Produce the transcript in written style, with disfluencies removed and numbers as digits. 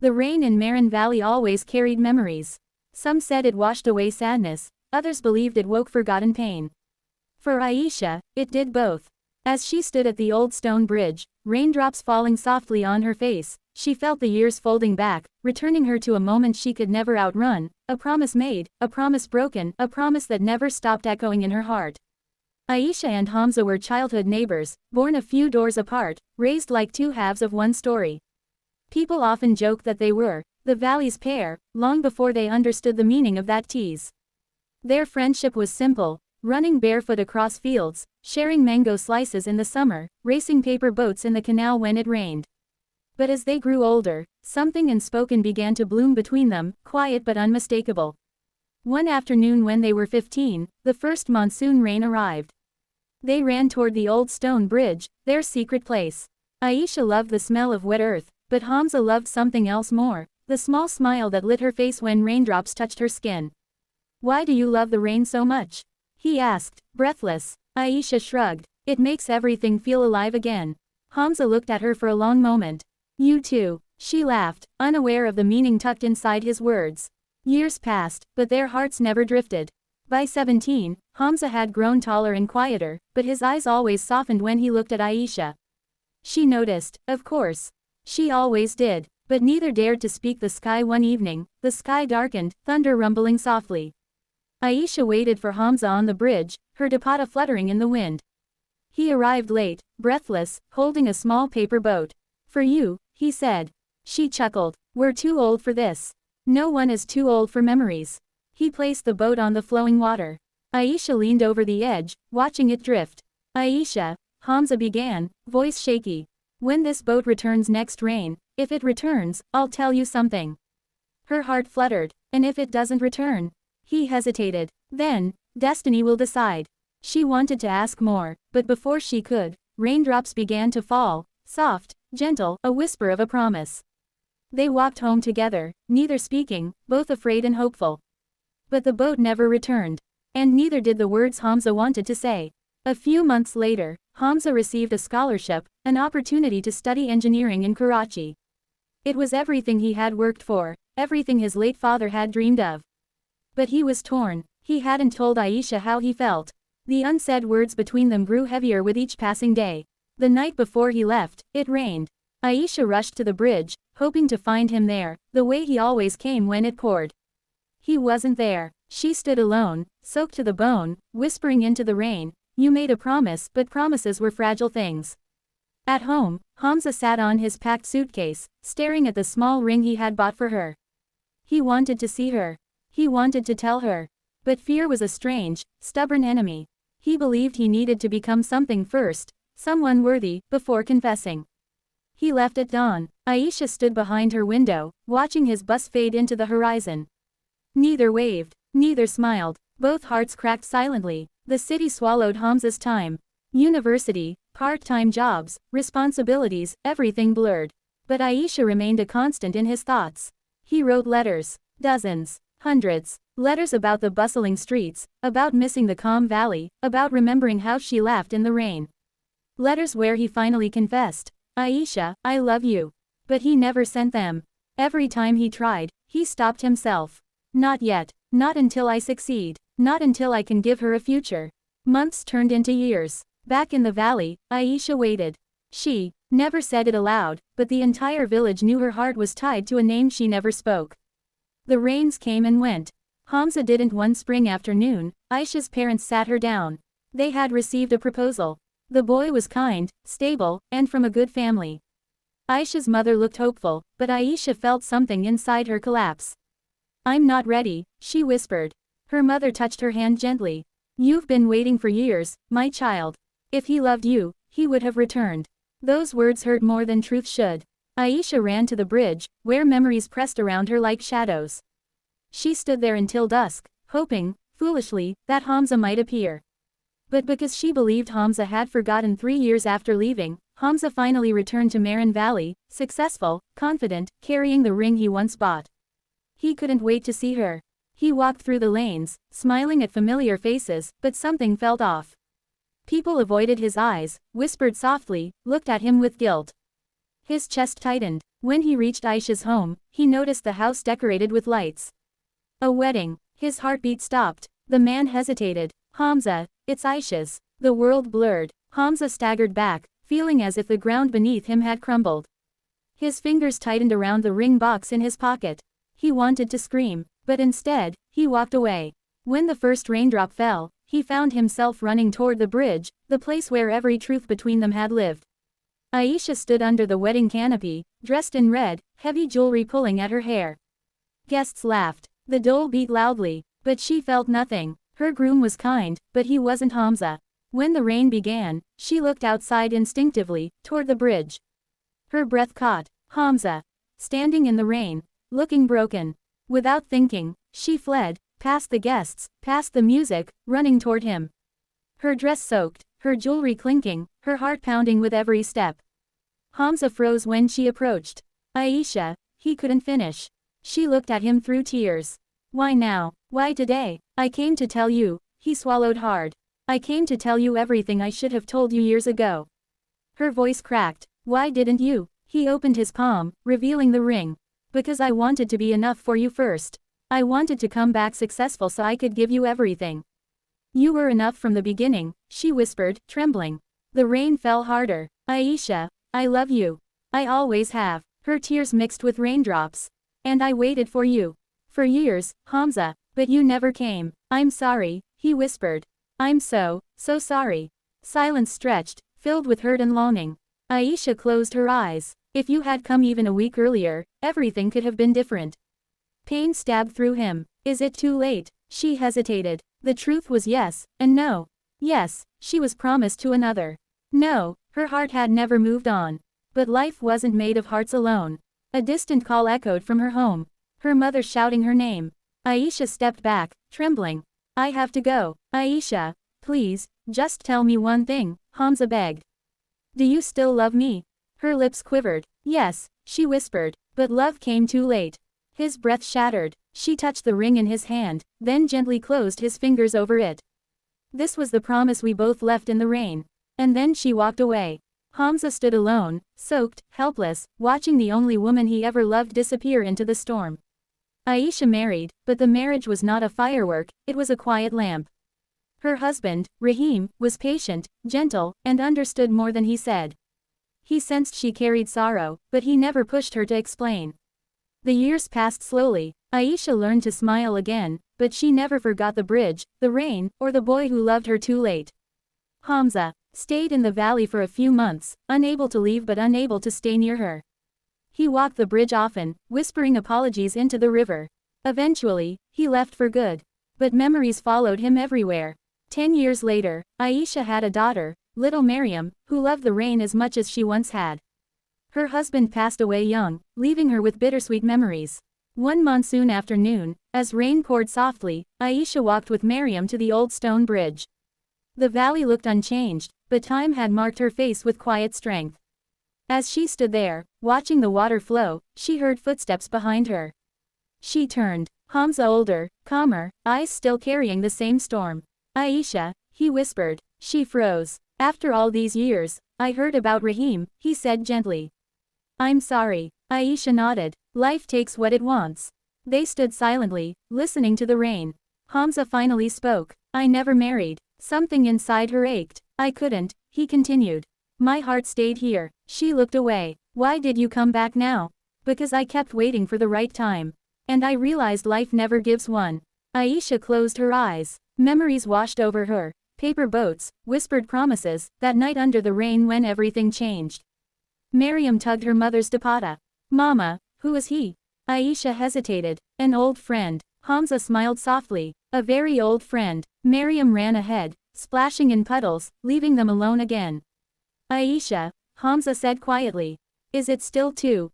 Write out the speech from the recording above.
The rain in Marin Valley always carried memories. Some said it washed away sadness, others believed it woke forgotten pain. For Aisha, it did both. As she stood at the old stone bridge, raindrops falling softly on her face, she felt the years folding back, returning her to a moment she could never outrun, a promise made, a promise broken, a promise that never stopped echoing in her heart. Aisha and Hamza were childhood neighbors, born a few doors apart, raised like two halves of one story. People often joked that they were the valley's pair, long before they understood the meaning of that tease. Their friendship was simple, running barefoot across fields, sharing mango slices in the summer, racing paper boats in the canal when it rained. But as they grew older, something unspoken began to bloom between them, quiet but unmistakable. One afternoon when they were 15, the first monsoon rain arrived. They ran toward the old stone bridge, their secret place. Aisha loved the smell of wet earth, but Hamza loved something else more, the small smile that lit her face when raindrops touched her skin. "Why do you love the rain so much?" he asked, breathless. Aisha shrugged. "It makes everything feel alive again." Hamza looked at her for a long moment. "You too," she laughed, unaware of the meaning tucked inside his words. Years passed, but their hearts never drifted. By 17, Hamza had grown taller and quieter, but his eyes always softened when he looked at Aisha. She noticed, of course. She always did, but neither dared to speak. The sky one evening, the sky darkened, thunder rumbling softly. Aisha waited for Hamza on the bridge, her dupatta fluttering in the wind. He arrived late, breathless, holding a small paper boat. "For you," he said. She chuckled. "We're too old for this." "No one is too old for memories." He placed the boat on the flowing water. Aisha leaned over the edge, watching it drift. "Aisha," Hamza began, voice shaky. "When this boat returns next rain, if it returns, I'll tell you something." Her heart fluttered. "And if it doesn't return?" He hesitated. "Then, destiny will decide." She wanted to ask more, but before she could, raindrops began to fall, soft, gentle, a whisper of a promise. They walked home together, neither speaking, both afraid and hopeful. But the boat never returned. And neither did the words Hamza wanted to say. A few months later, Hamza received a scholarship, an opportunity to study engineering in Karachi. It was everything he had worked for, everything his late father had dreamed of. But he was torn. He hadn't told Aisha how he felt. The unsaid words between them grew heavier with each passing day. The night before he left, it rained. Aisha rushed to the bridge, hoping to find him there, the way he always came when it poured. He wasn't there. She stood alone, soaked to the bone, whispering into the rain, "You made a promise," but promises were fragile things. At home, Hamza sat on his packed suitcase, staring at the small ring he had bought for her. He wanted to see her. He wanted to tell her. But fear was a strange, stubborn enemy. He believed he needed to become something first, someone worthy, before confessing. He left at dawn. Aisha stood behind her window, watching his bus fade into the horizon. Neither waved, neither smiled, both hearts cracked silently. The city swallowed Hamza's time. University, part-time jobs, responsibilities, everything blurred. But Aisha remained a constant in his thoughts. He wrote letters, dozens, hundreds, letters about the bustling streets, about missing the calm valley, about remembering how she laughed in the rain. Letters where he finally confessed, "Aisha, I love you." But he never sent them. Every time he tried, he stopped himself. "Not yet, not until I succeed, not until I can give her a future." Months turned into years. Back in the valley, Aisha waited. She never said it aloud, but the entire village knew her heart was tied to a name she never spoke. The rains came and went. Hamza didn't. One spring afternoon, Aisha's parents sat her down. They had received a proposal. The boy was kind, stable, and from a good family. Aisha's mother looked hopeful, but Aisha felt something inside her collapse. "I'm not ready," she whispered. Her mother touched her hand gently. "You've been waiting for years, my child. If he loved you, he would have returned." Those words hurt more than truth should. Aisha ran to the bridge, where memories pressed around her like shadows. She stood there until dusk, hoping, foolishly, that Hamza might appear. But because she believed Hamza had forgotten 3 years after leaving, Hamza finally returned to Marin Valley, successful, confident, carrying the ring he once bought. He couldn't wait to see her. He walked through the lanes, smiling at familiar faces, but something felt off. People avoided his eyes, whispered softly, looked at him with guilt. His chest tightened. When he reached Aisha's home, he noticed the house decorated with lights. A wedding. His heartbeat stopped. The man hesitated. Hamza, it's Aisha's. The world blurred. Hamza staggered back, feeling as if the ground beneath him had crumbled. His fingers tightened around the ring box in his pocket. He wanted to scream, but instead, he walked away. When the first raindrop fell, he found himself running toward the bridge, the place where every truth between them had lived. Aisha stood under the wedding canopy, dressed in red, heavy jewelry pulling at her hair. Guests laughed. The dole beat loudly, but she felt nothing. Her groom was kind, but he wasn't Hamza. When the rain began, she looked outside instinctively, toward the bridge. Her breath caught. Hamza. Standing in the rain, looking broken. Without thinking, she fled, past the guests, past the music, running toward him. Her dress soaked, her jewelry clinking, her heart pounding with every step. Hamza froze when she approached. Aisha, he couldn't finish. She looked at him through tears. Why now? Why today? I came to tell you, he swallowed hard. I came to tell you everything I should have told you years ago. Her voice cracked. Why didn't you? He opened his palm, revealing the ring. Because I wanted to be enough for you first. I wanted to come back successful so I could give you everything. You were enough from the beginning, she whispered, trembling. The rain fell harder. Aisha, I love you. I always have. Her tears mixed with raindrops. And I waited for you. For years, Hamza, but you never came. I'm sorry, he whispered. I'm so sorry. Silence stretched, filled with hurt and longing. Aisha closed her eyes. If you had come even a week earlier, everything could have been different. Pain stabbed through him. Is it too late? She hesitated. The truth was yes, and no. Yes, she was promised to another. No, her heart had never moved on. But life wasn't made of hearts alone. A distant call echoed from her home. Her mother shouting her name. Aisha stepped back, trembling. I have to go. Aisha, please, just tell me one thing, Hamza begged. Do you still love me? Her lips quivered. Yes, she whispered, but love came too late. His breath shattered. She touched the ring in his hand, then gently closed his fingers over it. This was the promise we both left in the rain. And then she walked away. Hamza stood alone, soaked, helpless, watching the only woman he ever loved disappear into the storm. Aisha married, but the marriage was not a firework, it was a quiet lamp. Her husband, Rahim, was patient, gentle, and understood more than he said. He sensed she carried sorrow, but he never pushed her to explain. The years passed slowly. Aisha learned to smile again, but she never forgot the bridge, the rain, or the boy who loved her too late. Hamza stayed in the valley for a few months, unable to leave but unable to stay near her. He walked the bridge often, whispering apologies into the river. Eventually, he left for good. But memories followed him everywhere. 10 years later, Aisha had a daughter, little Mariam, who loved the rain as much as she once had. Her husband passed away young, leaving her with bittersweet memories. One monsoon afternoon, as rain poured softly, Aisha walked with Mariam to the old stone bridge. The valley looked unchanged, but time had marked her face with quiet strength. As she stood there, watching the water flow, she heard footsteps behind her. She turned. Hamza older, calmer, eyes still carrying the same storm. Aisha, he whispered. She froze. After all these years, I heard about Rahim, he said gently. I'm sorry. Aisha nodded. Life takes what it wants. They stood silently, listening to the rain. Hamza finally spoke. I never married. Something inside her ached. I couldn't, he continued. My heart stayed here. She looked away. Why did you come back now? Because I kept waiting for the right time. And I realized life never gives one. Aisha closed her eyes. Memories washed over her. Paper boats, whispered promises, that night under the rain when everything changed. Mariam tugged her mother's dupatta. Mama, who is he? Aisha hesitated. An old friend. Hamza smiled softly. A very old friend. Mariam ran ahead, splashing in puddles, leaving them alone again. Aisha, Hamza said quietly. Is it still too